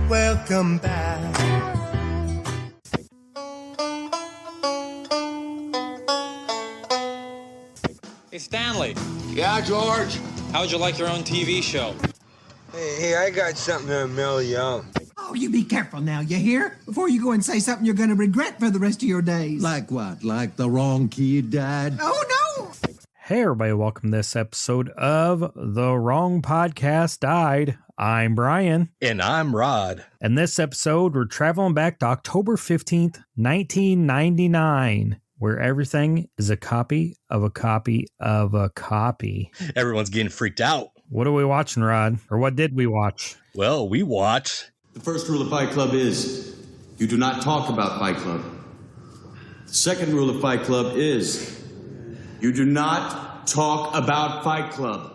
Welcome back. Hey, Stanley. Yeah, George? How'd you like your own TV show? Hey, I got something to mail you out. Oh, you be careful now, you hear? Before you go and say something you're going to regret for the rest of your days. Like what? Like the wrong kid died? Oh, no! Hey, everybody, welcome to this episode of The Wrong Podcast Died. I'm Brian. And I'm Rod. And this episode, we're traveling back to October 15th, 1999, where everything is a copy of a copy of a copy. Everyone's getting freaked out. What are we watching, Rod? Or what did we watch? Well, we watched... The first rule of Fight Club is you do not talk about Fight Club. The second rule of Fight Club is you do not talk about Fight Club.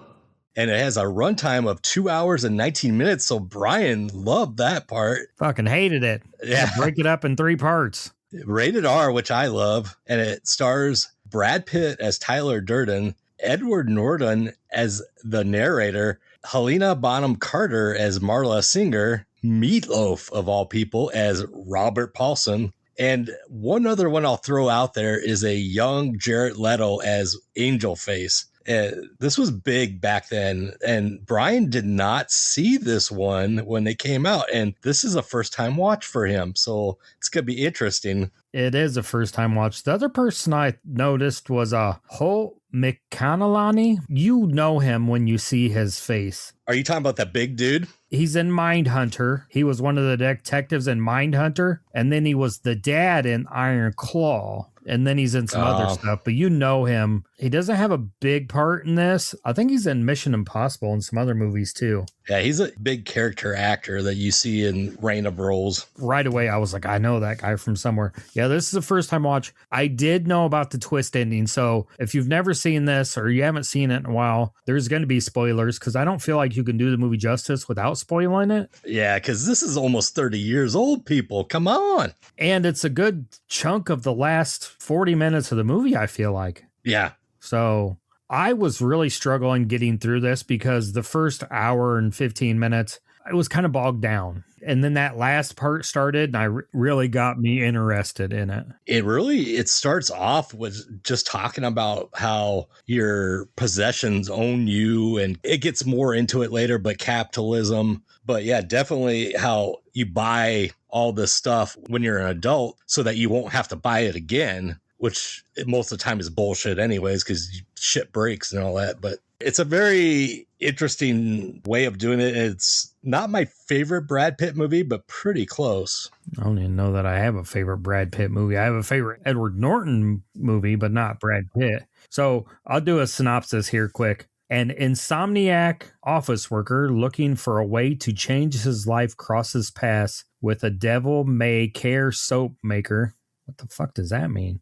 And it has a runtime of 2 hours and 19 minutes, so Brian loved that part. Fucking hated it. Yeah. Break it up in 3 parts. Rated R, which I love, and it stars Brad Pitt as Tyler Durden, Edward Norton as the narrator, Helena Bonham Carter as Marla Singer, Meatloaf, of all people, as Robert Paulson. And one other one I'll throw out there is a young Jared Leto as Angel Face. This was big back then, and Brian did not see this one when they came out, and this is a first-time watch for him, so it's going to be interesting. It is a first-time watch. The other person I noticed was Holt McCallany. You know him when you see his face. Are you talking about that big dude? He's in Mindhunter. He was one of the detectives in Mindhunter, and then he was the dad in Iron Claw. And then he's in some other stuff, but you know him. He doesn't have a big part in this. I think he's in Mission Impossible and some other movies too. Yeah, he's a big character actor that you see in Reign of Roles. Right away, I was like, I know that guy from somewhere. Yeah, this is a first time watch. I did know about the twist ending. So if you've never seen this or you haven't seen it in a while, there's going to be spoilers because I don't feel like you can do the movie justice without spoiling it. Yeah, because this is almost 30 years old, people. Come on. And it's a good chunk of the last 40 minutes of the movie, I feel like. Yeah. So I was really struggling getting through this because the first hour and 15 minutes, it was kind of bogged down. And then that last part started and really got me interested in it. It starts off with just talking about how your possessions own you, and it gets more into it later, but capitalism. But yeah, definitely how you buy all this stuff when you're an adult so that you won't have to buy it again, which most of the time is bullshit anyways, because shit breaks and all that. But it's a very interesting way of doing it. It's not my favorite Brad Pitt movie, but pretty close. I don't even know that I have a favorite Brad Pitt movie. I have a favorite Edward Norton movie, but not Brad Pitt. So I'll do a synopsis here quick. An insomniac office worker looking for a way to change his life crosses paths with a devil may care soap maker. What the fuck does that mean?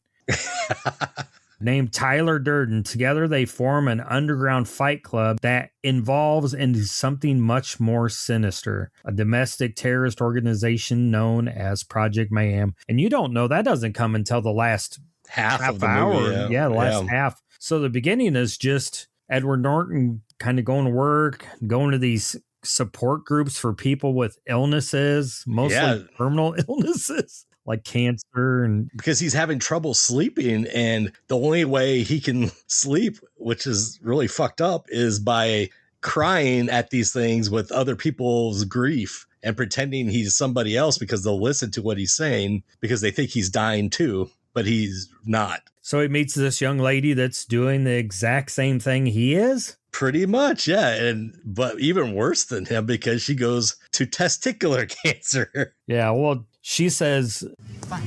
Named Tyler Durden. Together they form an underground fight club that evolves into something much more sinister, a domestic terrorist organization known as Project Mayhem. And you don't know, that doesn't come until the last half of the hour. movie, the last half. So the beginning is just Edward Norton kind of going to work, going to these support groups for people with illnesses, mostly terminal illnesses like cancer, and because he's having trouble sleeping, and the only way he can sleep, which is really fucked up, is by crying at these things with other people's grief and pretending he's somebody else because they'll listen to what he's saying because they think he's dying too, but he's not. So he meets this young lady that's doing the exact same thing he is? Pretty much, yeah. But even worse than him because she goes to testicular cancer. Yeah, well, she says... Fine.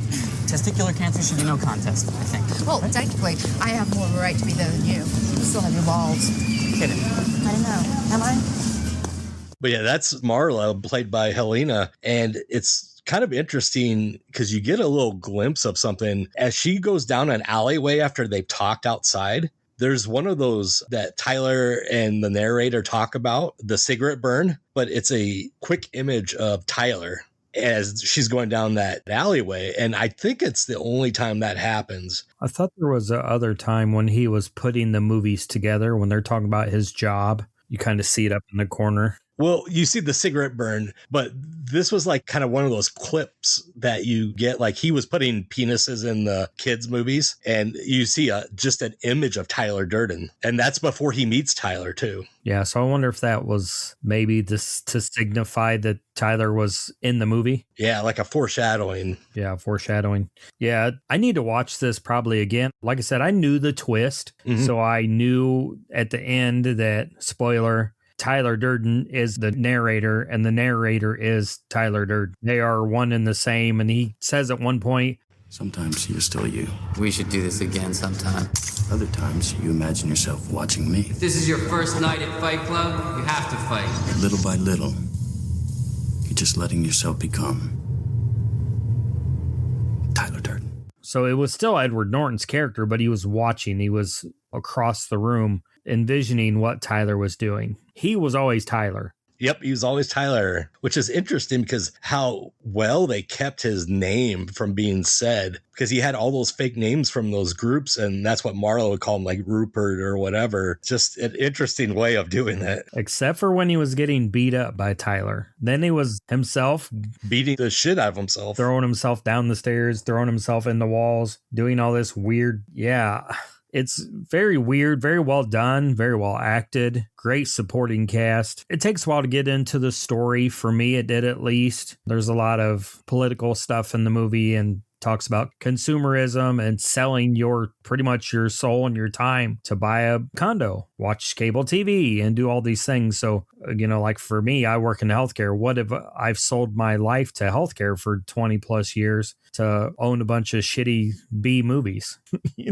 Testicular cancer should be no contest, I think. Well, technically, I have more of a right to be there than you. You still have your balls. Kidding. I don't know. Am I? But yeah, that's Marla, played by Helena. And it's kind of interesting because you get a little glimpse of something as she goes down an alleyway after they've talked outside. There's one of those that Tyler and the narrator talk about, the cigarette burn, but it's a quick image of Tyler as she's going down that alleyway. And I think it's the only time that happens. I thought there was a other time when he was putting the movies together, when they're talking about his job. You kind of see it up in the corner. Well, you see the cigarette burn, but this was like kind of one of those clips that you get. Like he was putting penises in the kids' movies, and you see just an image of Tyler Durden. And that's before he meets Tyler, too. Yeah, so I wonder if that was maybe this to signify that Tyler was in the movie. Yeah, like a foreshadowing. Yeah, foreshadowing. Yeah, I need to watch this probably again. Like I said, I knew the twist, so I knew at the end that, spoiler, Tyler Durden is the narrator, and the narrator is Tyler Durden. They are one and the same, and he says at one point, sometimes you're still you. We should do this again sometime. Other times, you imagine yourself watching me. If this is your first night at Fight Club, you have to fight. Little by little, you're just letting yourself become Tyler Durden. So it was still Edward Norton's character, but he was watching. He was across the room envisioning what Tyler was doing. He was always Tyler. Yep, he was always Tyler, which is interesting because how well they kept his name from being said, because he had all those fake names from those groups, and that's what Marlo would call him, like Rupert or whatever. Just an interesting way of doing that. Except for when he was getting beat up by Tyler. Then he was himself. Beating the shit out of himself. Throwing himself down the stairs, throwing himself in the walls, doing all this weird, It's very weird, very well done, very well acted, great supporting cast. It takes a while to get into the story. For me, it did at least. There's a lot of political stuff in the movie and talks about consumerism and selling pretty much your soul and your time to buy a condo, watch cable TV, and do all these things. So, like for me, I work in healthcare. What if I've sold my life to healthcare for 20 plus years to own a bunch of shitty B movies?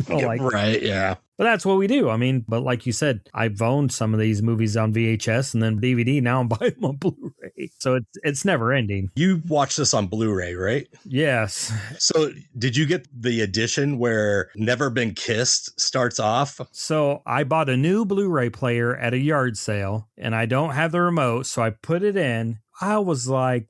Right, yeah. But that's what we do. I mean, but like you said, I've owned some of these movies on VHS and then DVD. Now I'm buying them on Blu-ray. So it's never ending. You watched this on Blu-ray, right? Yes. So did you get the edition where Never Been Kissed starts off? So I bought a new Blu-ray player at a yard sale, and I don't have the remote, so I put it in. I was like,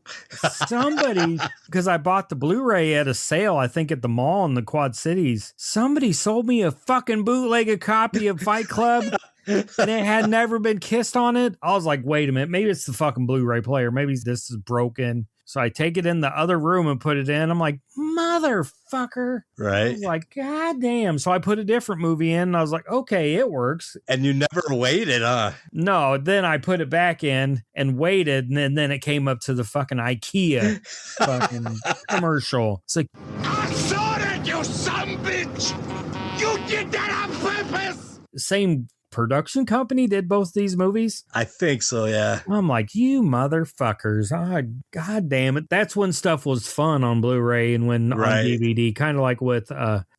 somebody, because I bought the Blu-ray at a sale, I think at the mall in the Quad Cities. Somebody sold me a fucking bootleg copy of Fight Club, and it had Never Been Kissed on it. I was like, wait a minute, maybe it's the fucking Blu-ray player. Maybe this is broken. So I take it in the other room and put it in. I'm like, motherfucker. Right. I was like, God damn. So I put a different movie in and I was like, okay, it works. And you never waited, huh? No, then I put it back in and waited. And then it came up to the fucking IKEA fucking commercial. It's like, I saw that, you son of a bitch. You did that on purpose. Same production company did both these movies? I think so, yeah. I'm like, you motherfuckers. Oh, God damn it. That's when stuff was fun on Blu-ray and when on DVD. Kind of like with,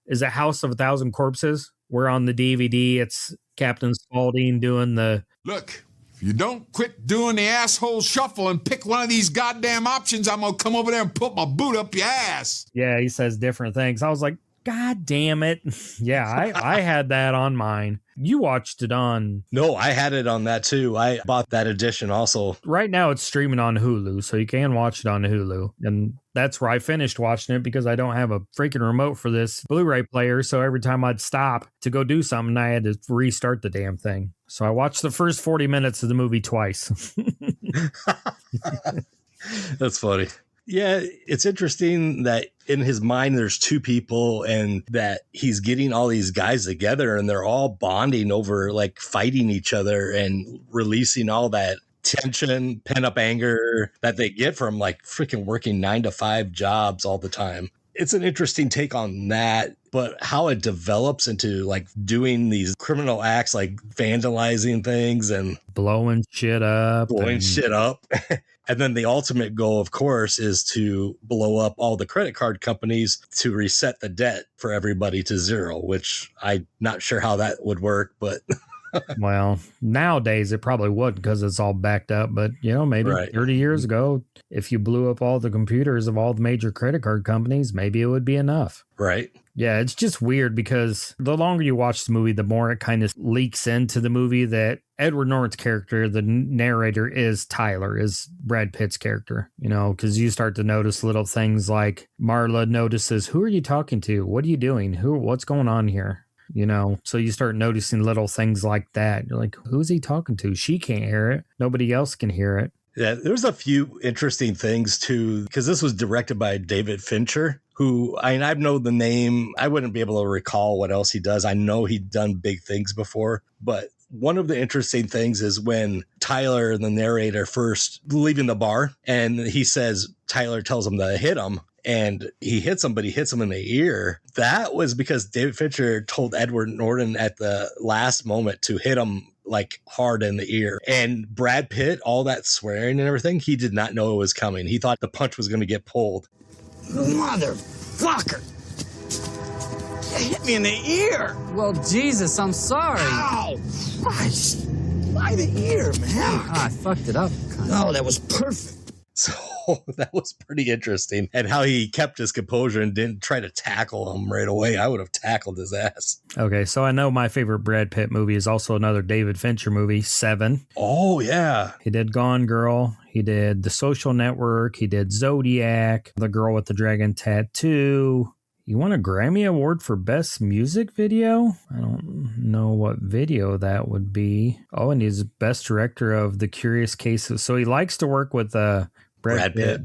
is it House of a Thousand Corpses? Where on the DVD, it's Captain Spaulding doing the... Look, if you don't quit doing the asshole shuffle and pick one of these goddamn options, I'm going to come over there and put my boot up your ass. Yeah, he says different things. I was like, God damn it. Yeah, I had that on mine. You watched it on... No, I had it on that too. I bought that edition also. Right now it's streaming on Hulu, so you can watch it on Hulu. And that's where I finished watching it because I don't have a freaking remote for this Blu-ray player. So every time I'd stop to go do something, I had to restart the damn thing. So I watched the first 40 minutes of the movie twice. That's funny. Yeah, it's interesting that in his mind, there's two people and that he's getting all these guys together and they're all bonding over like fighting each other and releasing all that tension, pent up anger that they get from like freaking working 9-to-5 jobs all the time. It's an interesting take on that, but how it develops into like doing these criminal acts, like vandalizing things and blowing shit up. And then the ultimate goal, of course, is to blow up all the credit card companies to reset the debt for everybody to zero, which I'm not sure how that would work, but... Well, nowadays it probably would because it's all backed up. But, maybe 30 years ago, if you blew up all the computers of all the major credit card companies, maybe it would be enough. Right. Yeah, it's just weird because the longer you watch the movie, the more it kind of leaks into the movie that Edward Norton's character, the narrator, is Tyler, is Brad Pitt's character, because you start to notice little things like Marla notices, who are you talking to? What are you doing? What's going on here? you know, so you start noticing little things like that. You're like, who's he talking to? She can't hear it. Nobody else can hear it. Yeah, there's a few interesting things too, because this was directed by David Fincher, who I've known the name. I wouldn't be able to recall what else he does. I know he'd done big things before, but one of the interesting things is when Tyler, the narrator, first leaving the bar, and he says, Tyler tells him to hit him, and he hits him, but he hits him in the ear. That was because David Fincher told Edward Norton at the last moment to hit him like hard in the ear. And Brad Pitt, all that swearing and everything, he did not know it was coming. He thought the punch was going to get pulled. Motherfucker! You hit me in the ear! Well, Jesus, I'm sorry. Ow! Christ! By the ear, man! I fucked it up. No, that was perfect. So that was pretty interesting. And how he kept his composure and didn't try to tackle him right away. I would have tackled his ass. Okay, so I know my favorite Brad Pitt movie is also another David Fincher movie, Seven. Oh, yeah. He did Gone Girl. He did The Social Network. He did Zodiac, The Girl with the Dragon Tattoo. He won a Grammy Award for Best Music Video? I don't know what video that would be. Oh, and he's Best Director of The Curious Case of... So he likes to work with Brad Pitt.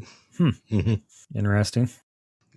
Interesting.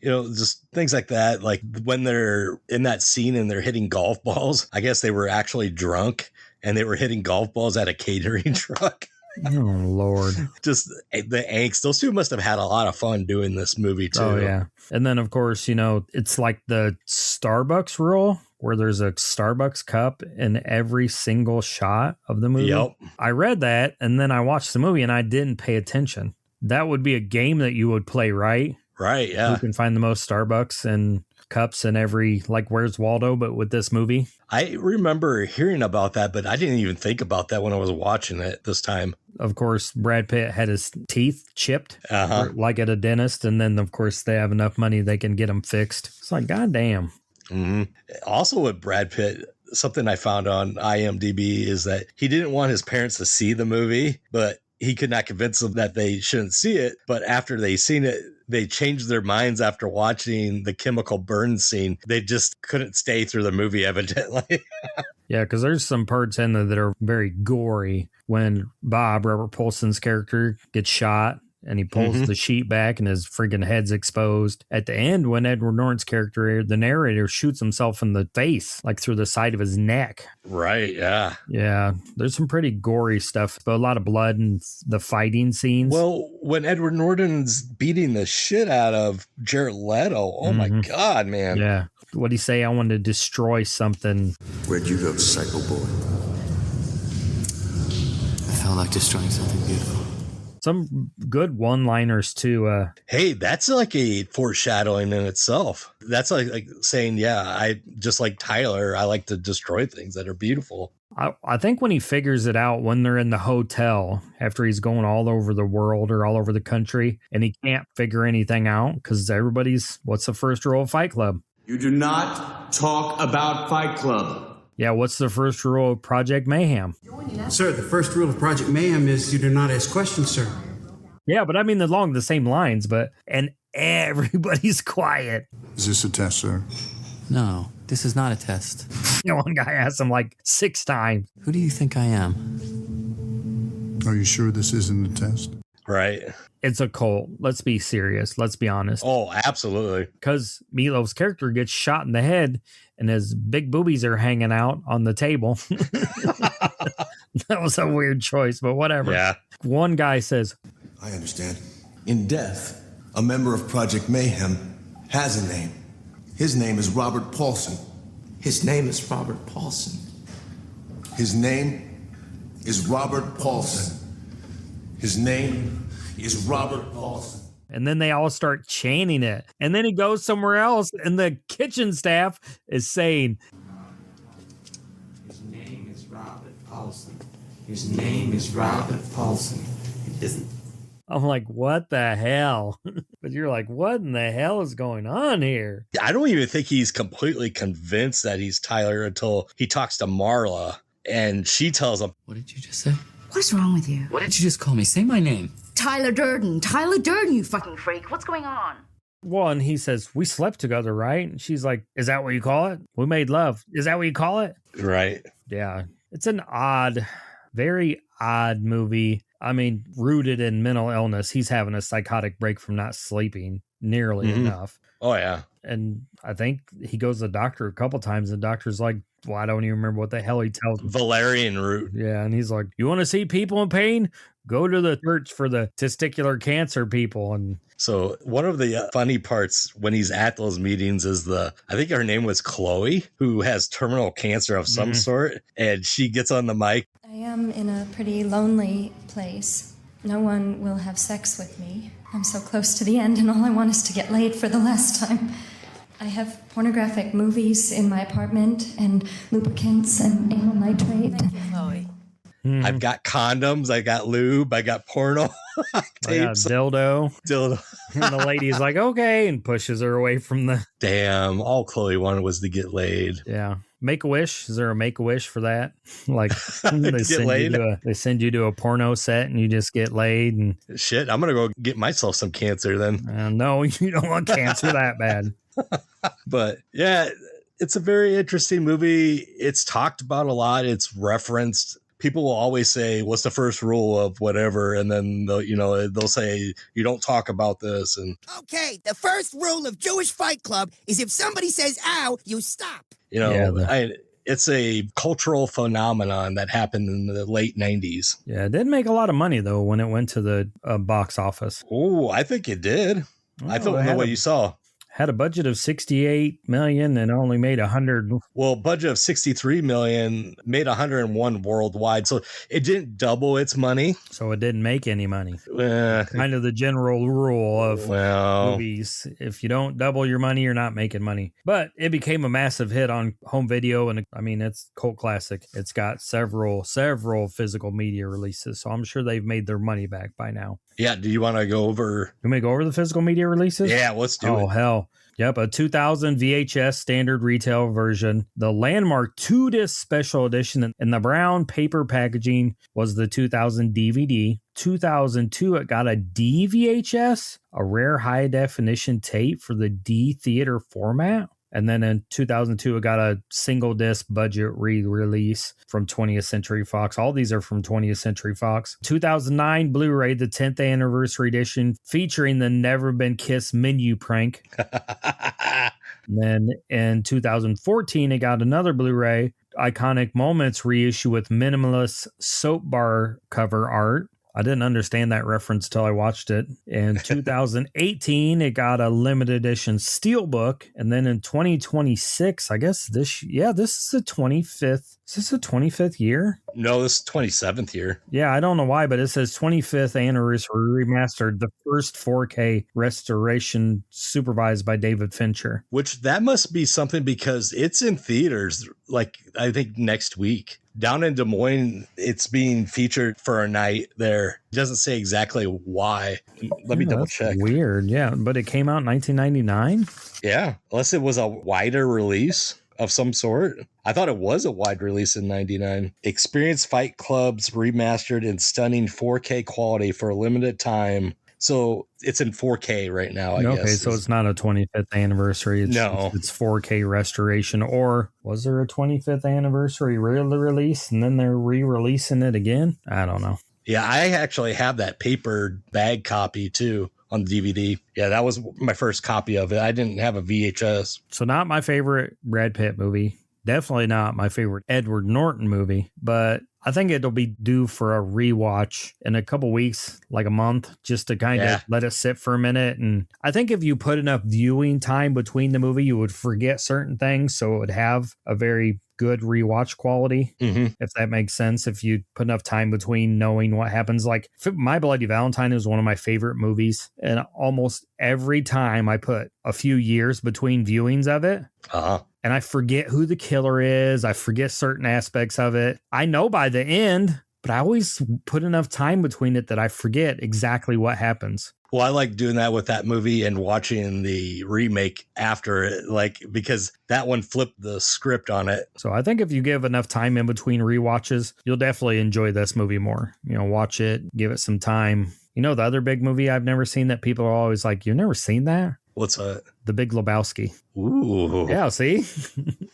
You know, just things like that. Like when they're in that scene and they're hitting golf balls, I guess they were actually drunk and they were hitting golf balls at a catering truck. Oh, Lord. Just the angst. Those two must have had a lot of fun doing this movie, too. Oh, yeah. And then, of course, you know, it's like the Starbucks rule where there's a Starbucks cup in every single shot of the movie. Yep. I read that and then I watched the movie and I didn't pay attention. That would be a game that you would play, right? Right, yeah. You can find the most Starbucks and cups in every, like Where's Waldo, but with this movie. I remember hearing about that, but I didn't even think about that when I was watching it this time. Of course, Brad Pitt had his teeth chipped, like at a dentist. And then, of course, they have enough money they can get them fixed. It's like, goddamn. Mm-hmm. Also with Brad Pitt, something I found on IMDb is that he didn't want his parents to see the movie, but he could not convince them that they shouldn't see it. But after they seen it, they changed their minds after watching the chemical burn scene. They just couldn't stay through the movie, evidently. Yeah, because there's some parts in there that are very gory. When Bob, Robert Paulson's character, gets shot and he pulls the sheet back and his freaking head's exposed. At the end, when Edward Norton's character, the narrator, shoots himself in the face, like through the side of his neck. Right, yeah. Yeah, there's some pretty gory stuff, but a lot of blood and the fighting scenes. Well, when Edward Norton's beating the shit out of Jared Leto, oh my God, man. Yeah. What'd he say? I wanted to destroy something. Where'd you go, psycho boy? I felt like destroying something beautiful. Some good one-liners too. Hey, that's like a foreshadowing in itself. That's like saying, yeah, I just like Tyler, I like to destroy things that are beautiful. I think when he figures it out when they're in the hotel after he's going all over the world or all over the country and he can't figure anything out because what's the first rule of Fight Club? You do not talk about Fight Club. Yeah, what's the first rule of Project Mayhem? Sir, the first rule of Project Mayhem is you do not ask questions, sir. Yeah, but I mean along the same lines, and everybody's quiet. Is this a test, sir? No, this is not a test. One guy asked him like 6 times. Who do you think I am? Are you sure this isn't a test? Right. It's a cult. Let's be serious. Let's be honest. Oh, absolutely. Because Meatloaf's character gets shot in the head and his big boobies are hanging out on the table. That was a weird choice, but whatever. Yeah. One guy says, I understand. In death, a member of Project Mayhem has a name. His name is Robert Paulson. His name is Robert Paulson. His name is Robert Paulson. His name is Robert Paulson. And then they all start chanting it. And then he goes somewhere else, and the kitchen staff is saying, His name is Robert Paulson. His name is Robert Paulson. It isn't. I'm like, what the hell? But you're like, what in the hell is going on here? I don't even think he's completely convinced that he's Tyler until he talks to Marla and she tells him, What did you just say? What's wrong with you? What did you just call me? Say my name. Tyler Durden. Tyler Durden, you fucking freak. What's going on? Well, and he says, we slept together, right? And she's like, is that what you call it? We made love. Is that what you call it? Right. Yeah. It's an odd, very odd movie. I mean, rooted in mental illness. He's having a psychotic break from not sleeping nearly enough. Oh, yeah. And I think he goes to the doctor a couple times, and the doctor's like, well, I don't even remember what the hell he tells him. Valerian root. Yeah. And he's like, you want to see people in pain? Go to the church for the testicular cancer people. And so one of the funny parts when he's at those meetings is I think her name was Chloe, who has terminal cancer of some sort. And she gets on the mic. I am in a pretty lonely place. No one will have sex with me. I'm so close to the end, and all I want is to get laid for the last time. I have pornographic movies in my apartment, and lubricants and anal nitrate. Thank you, Chloe. I've got condoms, I got lube, I got porno tapes. Dildo. And the lady's like, okay, and pushes her away from the... Damn, all Chloe wanted was to get laid. Yeah. Make-A-Wish? Is there a Make-A-Wish for that? Like, they send you to a porno set and you just get laid. And shit, I'm going to go get myself some cancer then. No, you don't want cancer that bad. But yeah, it's a very interesting movie. It's talked about a lot. It's referenced. People will always say, what's the first rule of whatever? And then they'll say, you don't talk about this. And okay, the first rule of Jewish Fight Club is if somebody says, ow, you stop. It's a cultural phenomenon that happened in the late 90s. Yeah, it didn't make a lot of money, though, when it went to the box office. Oh, I think it did. I don't know what you saw. Had a budget of $68 million and only made 100. Well, budget of $63 million, made 101 worldwide. So it didn't double its money. So it didn't make any money. Kind of the general rule of movies. If you don't double your money, you're not making money. But it became a massive hit on home video. And I mean, it's a cult classic. It's got several physical media releases. So I'm sure they've made their money back by now. Yeah. Do you want to go over? You may go over the physical media releases? Yeah, let's do it. Oh, hell. Yep, a 2000 VHS standard retail version. The landmark 2-disc special edition in the brown paper packaging was the 2000 DVD. 2002, it got a DVHS, a rare high definition tape for the D theater format. And then in 2002, it got a single disc budget re-release from 20th Century Fox. All these are from 20th Century Fox. 2009 Blu-ray, the 10th anniversary edition, featuring the Never Been Kissed menu prank. And then in 2014, it got another Blu-ray, Iconic Moments reissue with minimalist soap bar cover art. I didn't understand that reference till I watched it. In 2018, it got a limited edition steelbook. And then in 2026, I guess this is the 25th. Is this the 25th year? No, this is 27th year. Yeah, I don't know why, but it says 25th anniversary remastered, the first 4K restoration supervised by David Fincher. Which that must be something because it's in theaters, like I think next week. Down in Des Moines, it's being featured for a night there. It doesn't say exactly why. Let me double check. Weird, yeah. But it came out in 1999? Yeah, unless it was a wider release of some sort. I thought it was a wide release in 99. Experience Fight Club's remastered in stunning 4K quality for a limited time. So it's in 4K right now, I guess. Okay, so it's not a 25th anniversary. It's 4K restoration. Or was there a 25th anniversary release and then they're re-releasing it again? I don't know. Yeah, I actually have that paper bag copy too on the DVD. Yeah, that was my first copy of it. I didn't have a VHS. So not my favorite Brad Pitt movie. Definitely not my favorite Edward Norton movie, but I think it'll be due for a rewatch in a couple weeks, like a month, just to kind of let it sit for a minute. And I think if you put enough viewing time between the movie, you would forget certain things. So it would have a very good rewatch quality, if that makes sense. If you put enough time between knowing what happens, like My Bloody Valentine is one of my favorite movies. And almost every time I put a few years between viewings of it, and I forget who the killer is. I forget certain aspects of it. I know by the end, but I always put enough time between it that I forget exactly what happens. Well, I like doing that with that movie and watching the remake after it, like, because that one flipped the script on it. So I think if you give enough time in between rewatches, you'll definitely enjoy this movie more. You know, watch it, give it some time. You know, the other big movie I've never seen that people are always like, you've never seen that? What's that? The Big Lebowski. Ooh. Yeah, see?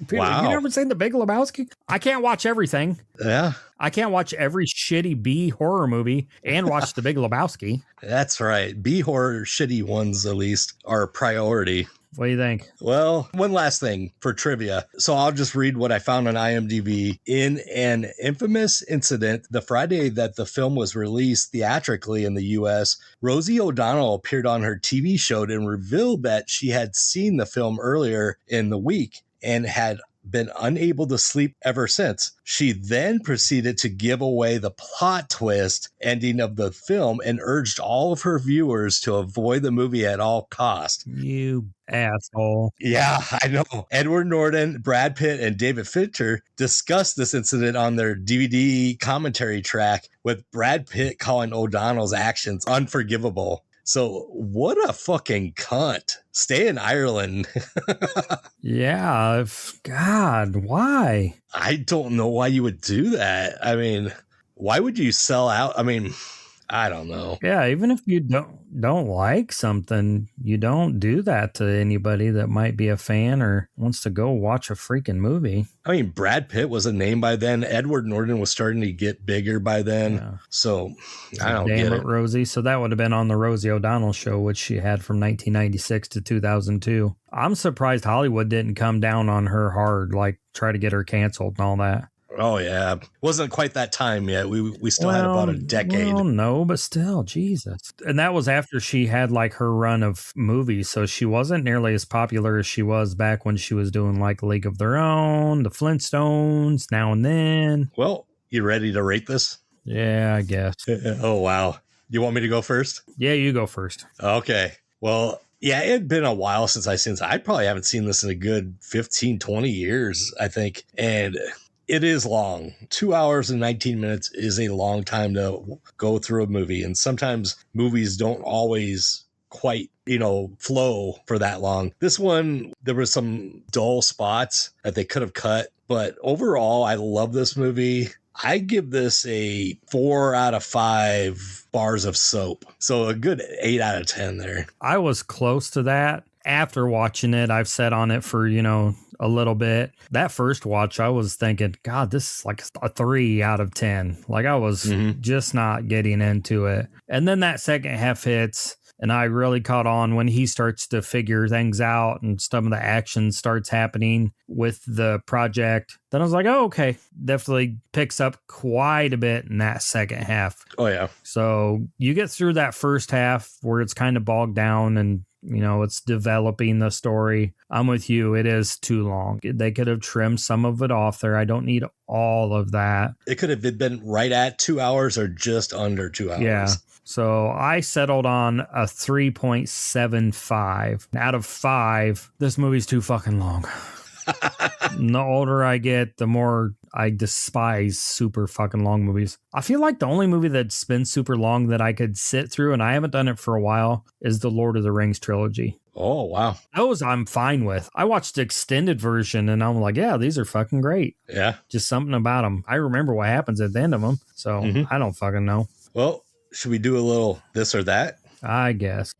Peter, Wow. You never seen The Big Lebowski? I can't watch everything. Yeah. I can't watch every shitty B horror movie and watch The Big Lebowski. That's right. B horror shitty ones, at least, are a priority. What do you think? Well, one last thing for trivia. So I'll just read what I found on IMDb. In an infamous incident, the Friday that the film was released theatrically in the US, Rosie O'Donnell appeared on her TV show and revealed that she had seen the film earlier in the week and had been unable to sleep ever since. She then proceeded to give away the plot twist ending of the film and urged all of her viewers to avoid the movie at all costs. You asshole. Yeah, I know. Edward Norton, Brad Pitt, and David Fincher discussed this incident on their DVD commentary track, with Brad Pitt calling O'Donnell's actions unforgivable. So what a fucking cunt. Stay in Ireland. Yeah. God, why? I don't know why you would do that. I mean, why would you sell out? I mean, I don't know. Yeah, even if you don't like something, you don't do that to anybody that might be a fan or wants to go watch a freaking movie. I mean, Brad Pitt was a name by then. Edward Norton was starting to get bigger by then. Yeah. So I don't get it. Rosie. So that would have been on the Rosie O'Donnell show, which she had from 1996 to 2002. I'm surprised Hollywood didn't come down on her hard, like try to get her canceled and all that. Oh, yeah. Wasn't quite that time yet. We still had about a decade. Well, no, but still, Jesus. And that was after she had like her run of movies. So she wasn't nearly as popular as she was back when she was doing like League of Their Own, The Flintstones, Now and Then. Well, you ready to rate this? Yeah, I guess. Oh, wow. You want me to go first? Yeah, you go first. Okay. Well, yeah, it had been a while since I probably haven't seen this in a good 15, 20 years, I think. And it is long. 2 hours and 19 minutes is a long time to go through a movie. And sometimes movies don't always quite, flow for that long. This one, there were some dull spots that they could have cut. But overall, I love this movie. I give this a 4 out of 5 bars of soap. So a good 8 out of 10 there. I was close to that. After watching it, I've sat on it for, a little bit. That first watch, I was thinking, God, this is like a 3 out of 10. Like I was just not getting into it. And then that second half hits and I really caught on when he starts to figure things out and some of the action starts happening with the project. Then I was like, oh, okay. Definitely picks up quite a bit in that second half. Oh, yeah. So you get through that first half where it's kind of bogged down and it's developing the story. I'm with you. It is too long. They could have trimmed some of it off there. I don't need all of that. It could have been right at 2 hours or just under 2 hours. Yeah. So I settled on a 3.75 out of 5. This movie's too fucking long. The older I get, the more I despise super fucking long movies. I feel like the only movie that's been super long that I could sit through, and I haven't done it for a while, is the Lord of the Rings trilogy. Oh, wow. Those I'm fine with. I watched the extended version and I'm like, yeah, these are fucking great. Yeah. Just something about them. I remember what happens at the end of them. So I don't fucking know. Well, should we do a little this or that? I guess.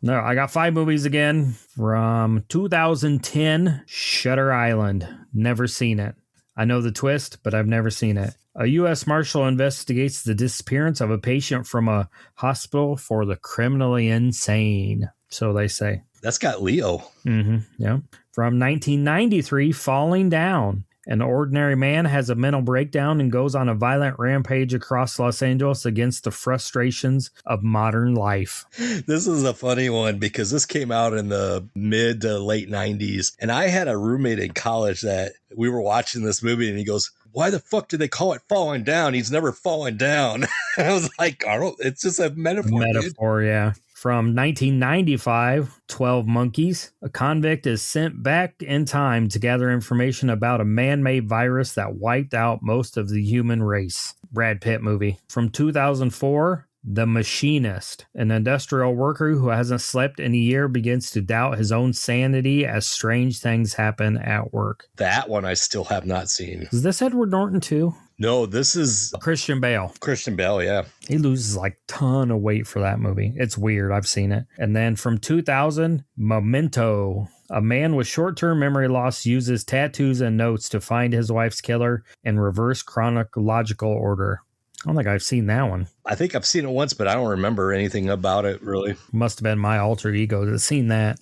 No, I got 5 movies again from 2010. Shutter Island. Never seen it. I know the twist, but I've never seen it. A U.S. Marshal investigates the disappearance of a patient from a hospital for the criminally insane. So they say. That's got Leo. Yeah. From 1993, Falling Down. An ordinary man has a mental breakdown and goes on a violent rampage across Los Angeles against the frustrations of modern life. This is a funny one because this came out in the mid to late 90s. And I had a roommate in college that we were watching this movie and he goes, why the fuck did they call it Falling Down? He's never fallen down. I was like, it's just a metaphor. Metaphor, dude. Yeah. From 1995, 12 Monkeys. A convict is sent back in time to gather information about a man-made virus that wiped out most of the human race. Brad Pitt movie. From 2004, The Machinist. An industrial worker who hasn't slept in a year begins to doubt his own sanity as strange things happen at work. That one I still have not seen. Is this Edward Norton too? No, this is Christian Bale. Christian Bale, yeah. He loses like a ton of weight for that movie. It's weird. I've seen it. And then from 2000, Memento. A man with short-term memory loss uses tattoos and notes to find his wife's killer in reverse chronological order. I don't think I've seen that one. I think I've seen it once, but I don't remember anything about it, really. Must have been my alter ego that's seen that.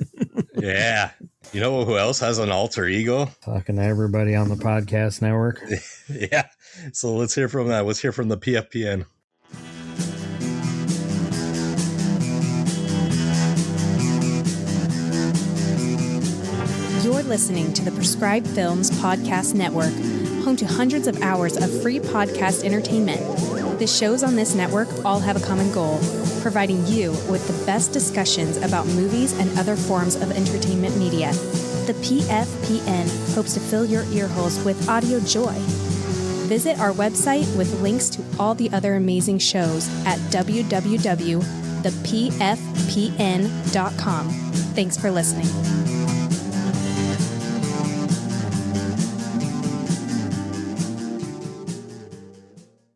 Yeah. You know who else has an alter ego? Talking to everybody on the podcast network. Yeah. So let's hear from that. Let's hear from the PFPN. You're listening to the Prescribed Films Podcast Network, home to hundreds of hours of free podcast entertainment. The shows on this network all have a common goal, providing you with the best discussions about movies and other forms of entertainment media. The PFPN hopes to fill your earholes with audio joy. Visit our website with links to all the other amazing shows at www.thepfpn.com. Thanks for listening.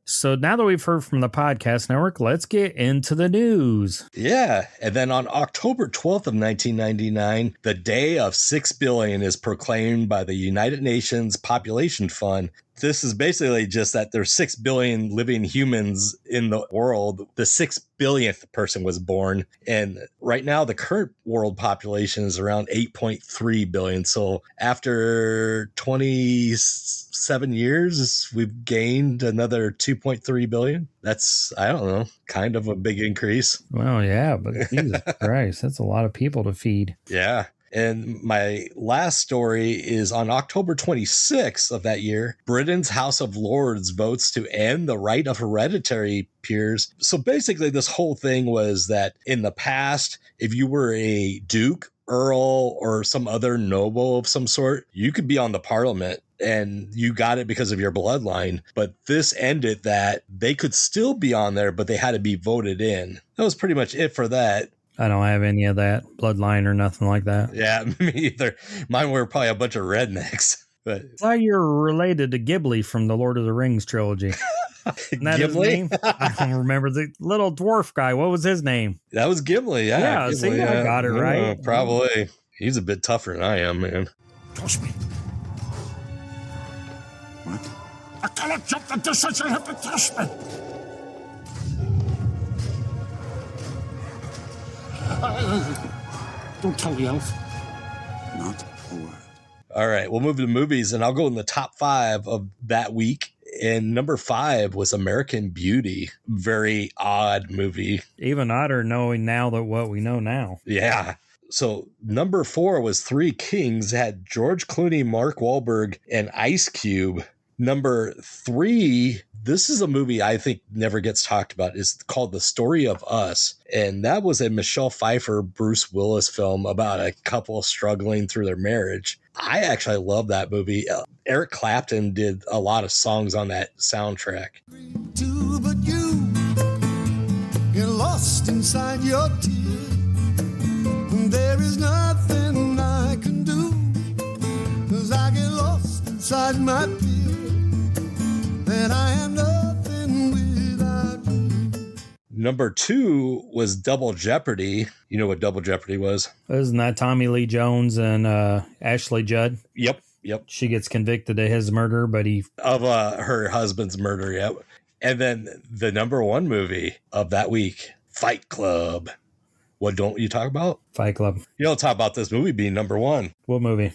So now that we've heard from the podcast network, let's get into the news. Yeah. And then on October 12th of 1999, the day of 6 billion is proclaimed by the United Nations Population Fund. This is basically just that there's 6 billion living humans in the world. The 6 billionth person was born. And right now, the current world population is around 8.3 billion. So after 27 years, we've gained another 2.3 billion. That's, I don't know, kind of a big increase. Well, yeah, but Jesus Christ, that's a lot of people to feed. Yeah. And my last story is on October 26th of that year, Britain's House of Lords votes to end the right of hereditary peers. So basically, this whole thing was that in the past, if you were a duke, earl, or some other noble of some sort, you could be on the parliament and you got it because of your bloodline. But this ended that they could still be on there, but they had to be voted in. That was pretty much it for that. I don't have any of that bloodline or nothing like that. Yeah, me either. Mine were probably a bunch of rednecks. But I thought you were related to Ghibli from the Lord of the Rings trilogy. Isn't that his name? I don't remember the little dwarf guy. What was his name? That was Gimli. Yeah, Ghibli, see, I got it right. Probably. He's a bit tougher than I am, man. Touch me. What? I cannot jump the distance. You have to touch me. Don't tell the elf. Not a word. All right, we'll move to movies, and I'll go in the top 5 of that week. And number 5 was American Beauty. Very odd movie. Even odder knowing now that what we know now. Yeah. So number 4 was Three Kings. It had George Clooney, Mark Wahlberg, and Ice Cube. Number 3, this is a movie I think never gets talked about. It's called The Story of Us. And that was a Michelle Pfeiffer, Bruce Willis film about a couple struggling through their marriage. I actually love that movie. Eric Clapton did a lot of songs on that soundtrack. But you get lost inside your tears. There is nothing I can do, 'cause I get lost inside my fear. That I am nothing without you. Number 2 was Double Jeopardy. You know what Double Jeopardy was? Isn't that Tommy Lee Jones and Ashley Judd? Yep. She gets convicted of his murder, but of her husband's murder, yep. And then the number 1 movie of that week, Fight Club. What don't you talk about? Fight Club. You don't talk about this movie being number 1. What movie?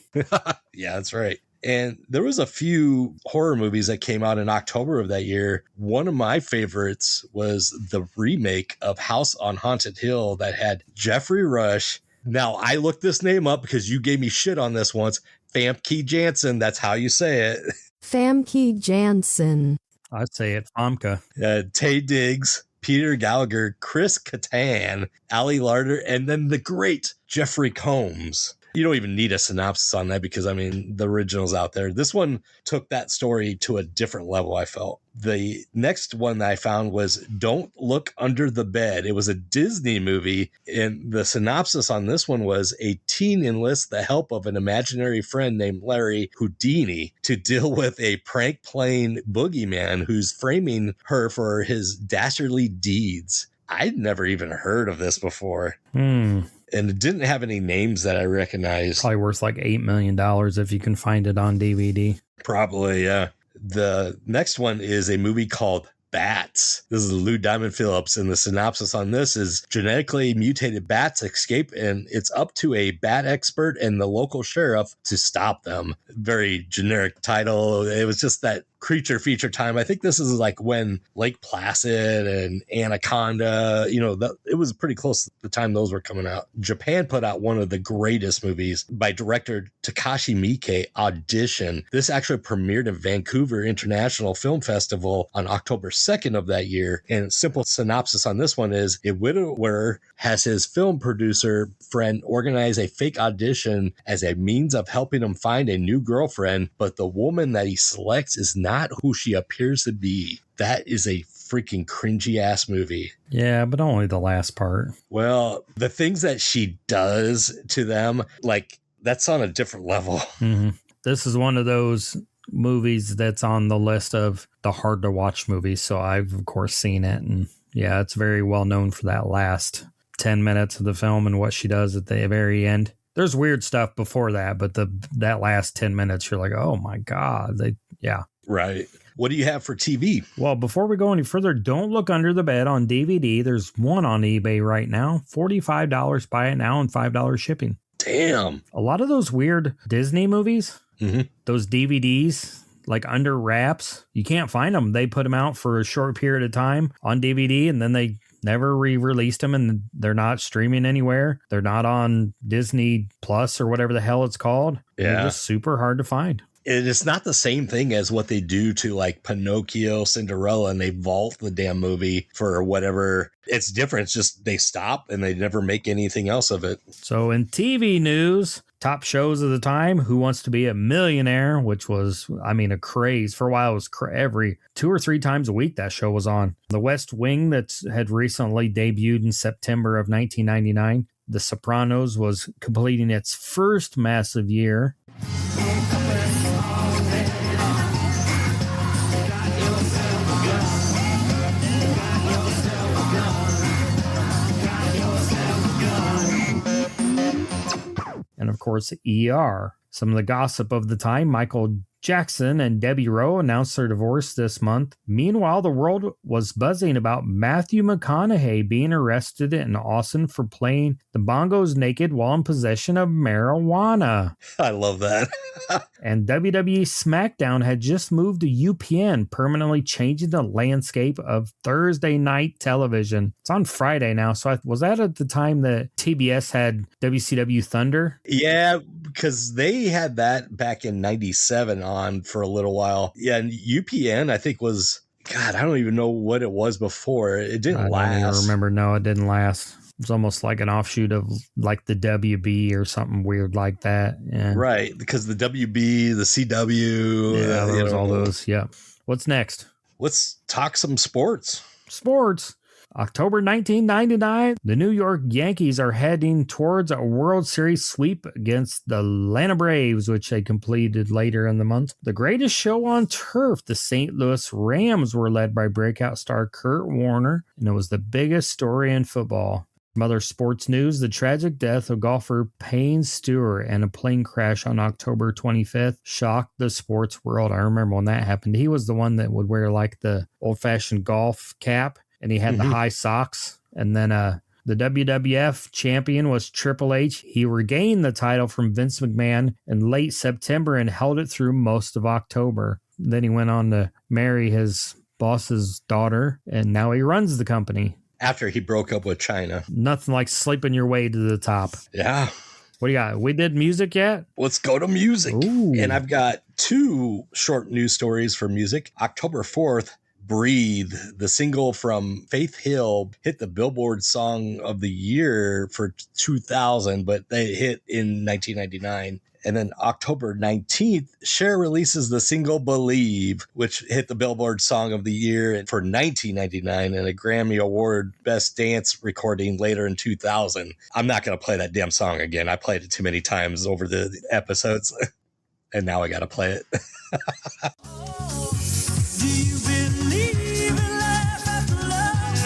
Yeah, that's right. And there was a few horror movies that came out in October of that year. One of my favorites was the remake of House on Haunted Hill that had Jeffrey Rush. Now, I looked this name up because you gave me shit on this once. Famke Janssen, that's how you say it. Famke Janssen. I'd say it, Famke. Taye Diggs, Peter Gallagher, Chris Kattan, Ali Larder, and then the great Jeffrey Combs. You don't even need a synopsis on that because, I mean, the original's out there. This one took that story to a different level, I felt. The next one that I found was Don't Look Under the Bed. It was a Disney movie, and the synopsis on this one was a teen enlists the help of an imaginary friend named Larry Houdini to deal with a prank-playing boogeyman who's framing her for his dastardly deeds. I'd never even heard of this before. And it didn't have any names that I recognized. Probably worth like $8 million if you can find it on DVD. Probably, yeah. The next one is a movie called Bats. This is Lou Diamond Phillips, and the synopsis on this is genetically mutated bats escape, and it's up to a bat expert and the local sheriff to stop them. Very generic title. It was just that creature feature time. I think this is like when Lake Placid and Anaconda, it was pretty close to the time those were coming out. Japan put out one of the greatest movies by director Takashi Miike, Audition. This actually premiered in Vancouver International Film Festival on October 2nd of that year. And simple synopsis on this one is a widower has his film producer friend organize a fake audition as a means of helping him find a new girlfriend, but the woman that he selects is not who she appears to be. That is a freaking cringy ass movie. Yeah, but only the last part. Well, the things that she does to them, like, that's on a different level. Mm-hmm. This is one of those movies that's on the list of the hard to watch movies. So I've, of course, seen it. And yeah, it's very well known for that last 10 minutes of the film and what she does at the very end. There's weird stuff before that, but that last 10 minutes, you're like, oh my God. Yeah. Right. What do you have for TV? Well, before we go any further, Don't Look Under the Bed on DVD. There's one on eBay right now. $45. Buy it now and $5 shipping. Damn. A lot of those weird Disney movies, those DVDs, like under wraps, you can't find them. They put them out for a short period of time on DVD and then they never re-released them, and they're not streaming anywhere. They're not on Disney Plus or whatever the hell it's called. Yeah. They're just super hard to find. It's not the same thing as what they do to like Pinocchio, Cinderella, and they vault the damn movie for whatever. It's different. It's just they stop and they never make anything else of it. So in TV news, top shows of the time, Who Wants to Be a Millionaire, which was, a craze. For a while, it was every 2 or 3 times a week that show was on. The West Wing that had recently debuted in September of 1999. The Sopranos was completing its first massive year. And of course, ER. Some of the gossip of the time, Michael Jackson and Debbie Rowe announced their divorce this month. Meanwhile, the world was buzzing about Matthew McConaughey being arrested in Austin for playing the bongos naked while in possession of marijuana. I love that. And WWE SmackDown had just moved to UPN, permanently changing the landscape of Thursday night television. It's on Friday now. So was that at the time that TBS had WCW Thunder? Yeah, because they had that back in 97 on for a little while. Yeah, and UPN, I think, was, God, I don't even know what it was before. It didn't last. I don't remember. No, it didn't last. It's almost like an offshoot of like the WB or something weird like that. Yeah. Right, because the WB, the CW. Yeah, all those. Yeah. What's next? Let's talk some sports. Sports. October 1999, the New York Yankees are heading towards a World Series sweep against the Atlanta Braves, which they completed later in the month. The greatest show on turf, the St. Louis Rams, were led by breakout star Kurt Warner, and it was the biggest story in football. Some other sports news, the tragic death of golfer Payne Stewart in a plane crash on October 25th shocked the sports world. I remember when that happened. He was the one that would wear like the old-fashioned golf cap, and he had the high socks. And then the WWF champion was Triple H. He regained the title from Vince McMahon in late September and held it through most of October. Then he went on to marry his boss's daughter, and now he runs the company. After he broke up with China. Nothing like sleeping your way to the top. Yeah. What do you got? We did music yet? Let's go to music. Ooh. And I've got 2 short news stories for music. October 4th, Breathe, the single from Faith Hill, hit the Billboard Song of the Year for 2000, but they hit in 1999. And then October 19th, Cher releases the single Believe, which hit the Billboard Song of the Year for 1999 and a Grammy Award Best Dance Recording later in 2000. I'm not going to play that damn song again. I played it too many times over the episodes, and now I got to play it. Do you believe in life after love?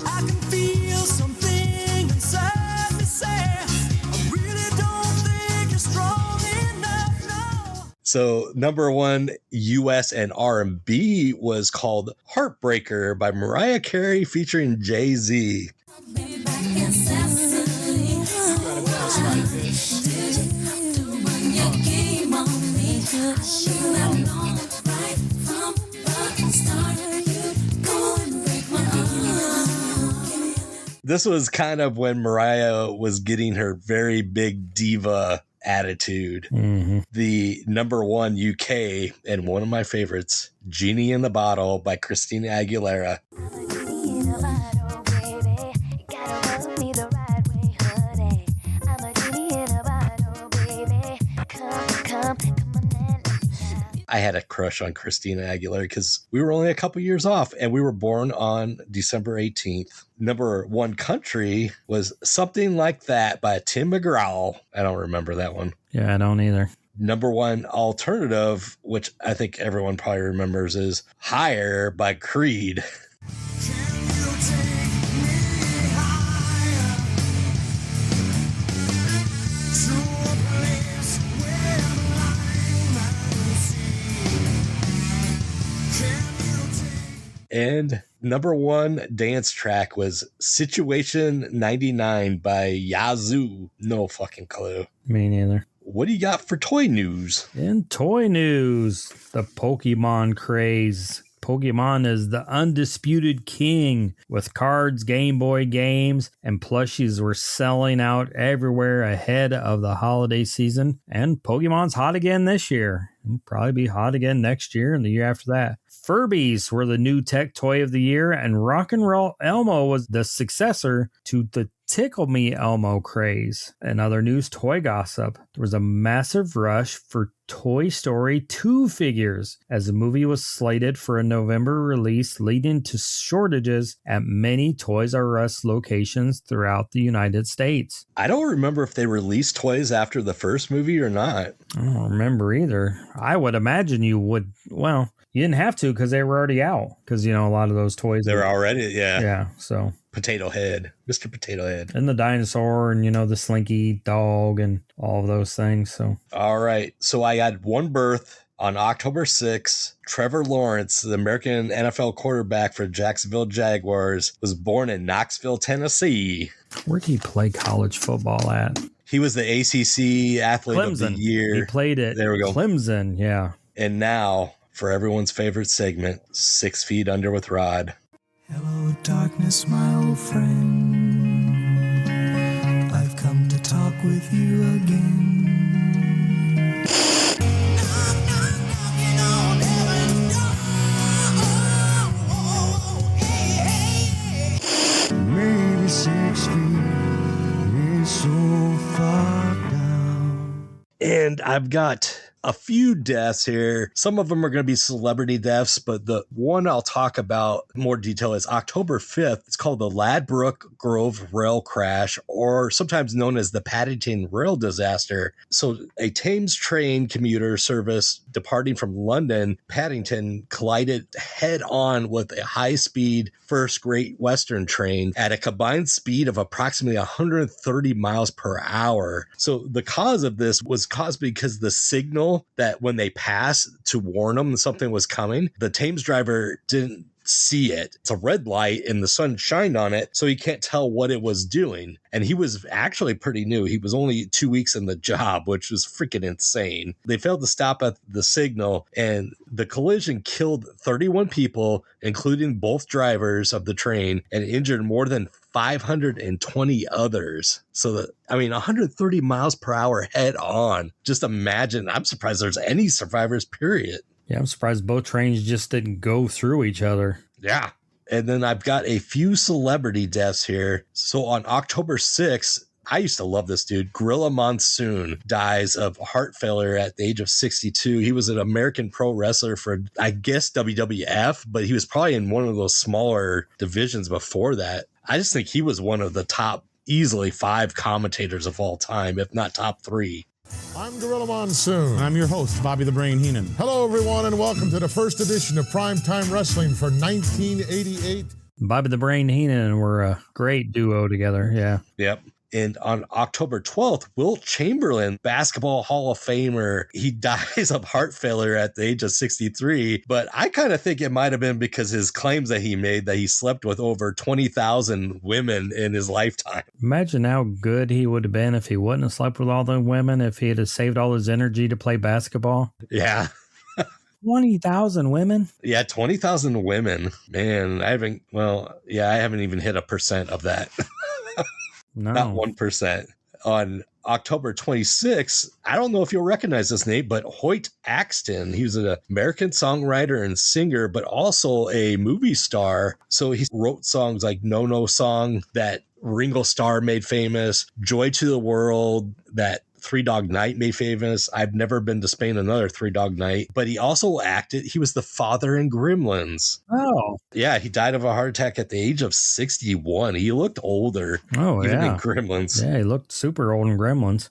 I can feel something inside me say, I really don't think you're strong enough, no. So number one US and R&B was called Heartbreaker by Mariah Carey featuring Jay-Z. This was kind of when Mariah was getting her very big diva attitude. Mm-hmm. The number one UK and one of my favorites, Genie in the Bottle by Christina Aguilera. I had a crush on Christina Aguilera because we were only a couple years off and we were born on December 18th. Number one country was Something Like That by Tim McGraw. I don't remember that one. Yeah, I don't either. Number one alternative, which I think everyone probably remembers, is Higher by Creed. And number one dance track was Situation 99 by Yazoo. No fucking clue. Me neither. What do you got for toy news? In toy news, the Pokemon craze. Pokemon is the undisputed king with cards, Game Boy games, and plushies were selling out everywhere ahead of the holiday season. And Pokemon's hot again this year. It'll probably be hot again next year and the year after that. Furbies were the new tech toy of the year, and Rock and Roll Elmo was the successor to the Tickle Me Elmo craze. And other news, toy gossip. There was a massive rush for Toy Story 2 figures as the movie was slated for a November release, leading to shortages at many Toys R Us locations throughout the United States. I don't remember if they released toys after the first movie or not. I don't remember either. I would imagine you would. Well, you didn't have to because they were already out. Because, you know, a lot of those toys. They were already, yeah. Yeah, so. Potato Head, Mr. Potato Head. And the dinosaur and, you know, the Slinky dog and all of those things. So. All right. So I had one birth on October 6th. Trevor Lawrence, the American NFL quarterback for Jacksonville Jaguars, was born in Knoxville, Tennessee. Where did he play college football at? He was the ACC Athlete Clemson. of the Year. He played it. There we go. Clemson, yeah. And now, for everyone's favorite segment, 6 Feet Under with Rod. Hello, darkness, my old friend. I've come to talk with you again. Maybe 6 feet is so far down. And I've got a few deaths here. Some of them are going to be celebrity deaths, but the one I'll talk about in more detail is October 5th. It's called the Ladbroke Grove Rail Crash, or sometimes known as the Paddington Rail Disaster. So a Thames train commuter service departing from London, Paddington, collided head on with a high-speed First Great Western train at a combined speed of approximately 130 miles per hour. So the cause of this was caused because the signal that when they passed to warn them something was coming, the Thames driver didn't see it. It's a red light and the sun shined on it, so he can't tell what it was doing. And he was actually pretty new. He was only 2 weeks in the job, which was freaking insane. They failed to stop at the signal, and the collision killed 31 people, including both drivers of the train, and injured more than 520 others. So, 130 miles per hour head on. Just imagine. I'm surprised there's any survivors, period. Yeah, I'm surprised both trains just didn't go through each other. Yeah. And then I've got a few celebrity deaths here. So on October 6th, I used to love this dude. Gorilla Monsoon dies of heart failure at the age of 62. He was an American pro wrestler for, I guess, WWF, but he was probably in one of those smaller divisions before that. I just think he was one of the top, easily 5 commentators of all time, if not top 3. I'm Gorilla Monsoon. I'm your host, Bobby the Brain Heenan. Hello, everyone, and welcome to the first edition of Primetime Wrestling for 1988. Bobby the Brain Heenan were a great duo together. Yeah. Yep. And on October 12th, Wilt Chamberlain, Basketball Hall of Famer, he dies of heart failure at the age of 63. But I kind of think it might have been because his claims that he made that he slept with over 20,000 women in his lifetime. Imagine how good he would have been if he wouldn't have slept with all the women, if he had saved all his energy to play basketball. Yeah. 20,000 women? Yeah, 20,000 women. Man, I haven't even hit 1% of that. No. Not 1%. On October 26th, I don't know if you'll recognize this name, but Hoyt Axton. He was an American songwriter and singer, but also a movie star. So he wrote songs like No No Song that Ringo Starr made famous, Joy to the World that Three Dog Night made famous. I've never been to Spain, another Three Dog Night. But he also acted. He was the father in Gremlins. Oh. Yeah, he died of a heart attack at the age of 61. He looked older. Oh, even yeah. in Gremlins. Yeah, he looked super old in Gremlins.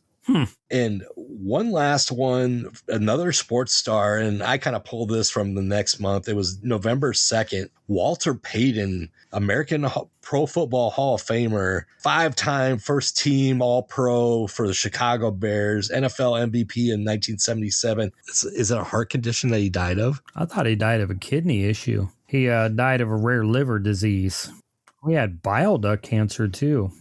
And one last one, another sports star, and I kind of pulled this from the next month. It was November 2nd. Walter Payton, American Pro Football Hall of Famer, 5-time first team All-Pro for the Chicago Bears, NFL MVP in 1977. Is it a heart condition that he died of? I thought he died of a kidney issue. He died of a rare liver disease. We had bile duct cancer too.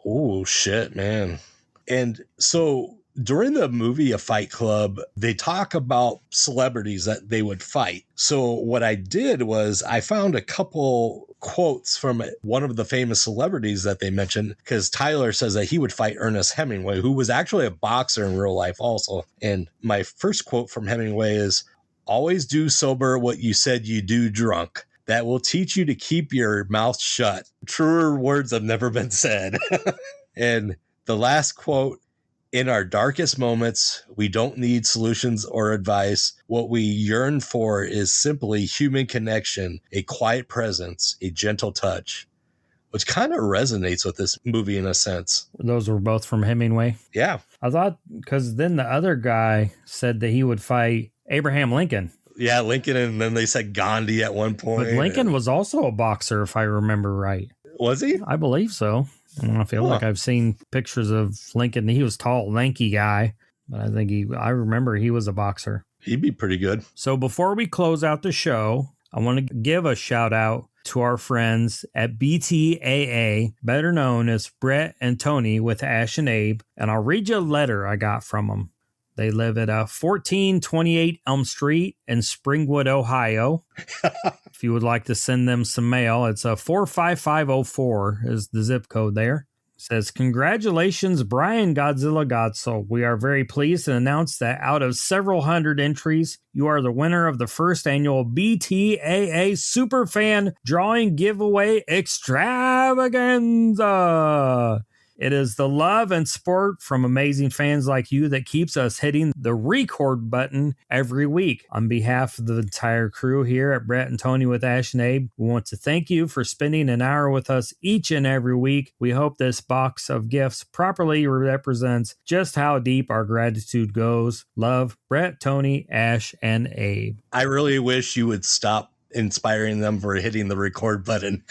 Oh, shit, man. And so during the movie A Fight Club, they talk about celebrities that they would fight. So what I did was I found a couple quotes from one of the famous celebrities that they mentioned, because Tyler says that he would fight Ernest Hemingway, who was actually a boxer in real life also. And my first quote from Hemingway is, "Always do sober what you said you do drunk. That will teach you to keep your mouth shut. Truer words have never been said." And the last quote, "In our darkest moments, we don't need solutions or advice. What we yearn for is simply human connection, a quiet presence, a gentle touch," which kind of resonates with this movie in a sense. Those were both from Hemingway. Yeah. I thought, because then the other guy said that he would fight Abraham Lincoln. Yeah, Lincoln, and then they said Gandhi at one point. But Lincoln was also a boxer, if I remember right. Was he? I believe so. I feel like I've seen pictures of Lincoln. He was tall, lanky guy, but I remember he was a boxer. He'd be pretty good. So before we close out the show, I want to give a shout out to our friends at BTAA, better known as Brett and Tony with Ash and Abe. And I'll read you a letter I got from them. They live at 1428 Elm Street in Springwood, Ohio. If you would like to send them some mail, it's 45504 is the zip code there. It says, "Congratulations, Brian Godzilla Godsoul. We are very pleased to announce that out of several hundred entries, you are the winner of the first annual BTAA Superfan Drawing Giveaway Extravaganza. It is the love and support from amazing fans like you that keeps us hitting the record button every week. On behalf of the entire crew here at Brett and Tony with Ash and Abe, we want to thank you for spending an hour with us each and every week. We hope this box of gifts properly represents just how deep our gratitude goes. Love, Brett, Tony, Ash, and Abe." I really wish you would stop inspiring them for hitting the record button.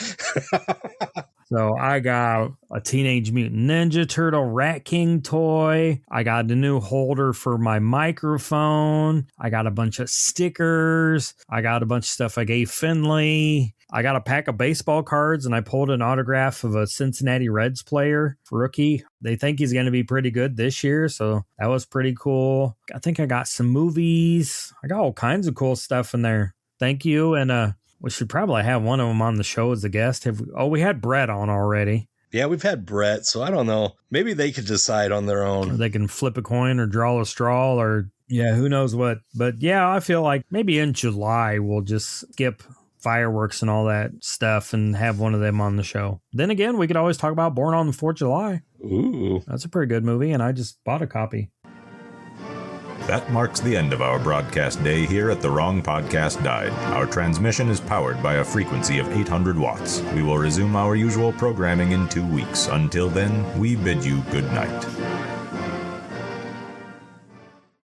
So I got a Teenage Mutant Ninja Turtle Rat King toy. I got a new holder for my microphone. I got a bunch of stickers. I got a bunch of stuff I gave Finley. I got a pack of baseball cards, and I pulled an autograph of a Cincinnati Reds player, rookie. They think he's going to be pretty good this year, so that was pretty cool. I think I got some movies. I got all kinds of cool stuff in there. Thank you, and we should probably have one of them on the show as a guest. We had Brett on already. Yeah, we've had Brett, so I don't know. Maybe they could decide on their own. Or they can flip a coin or draw a straw or, yeah, who knows what. But yeah, I feel like maybe in July we'll just skip fireworks and all that stuff and have one of them on the show. Then again, we could always talk about Born on the 4th of July. Ooh. That's a pretty good movie, and I just bought a copy. That marks the end of our broadcast day here at The Wrong Podcast Died. Our transmission is powered by a frequency of 800 watts. We will resume our usual programming in 2 weeks. Until then, we bid you good night.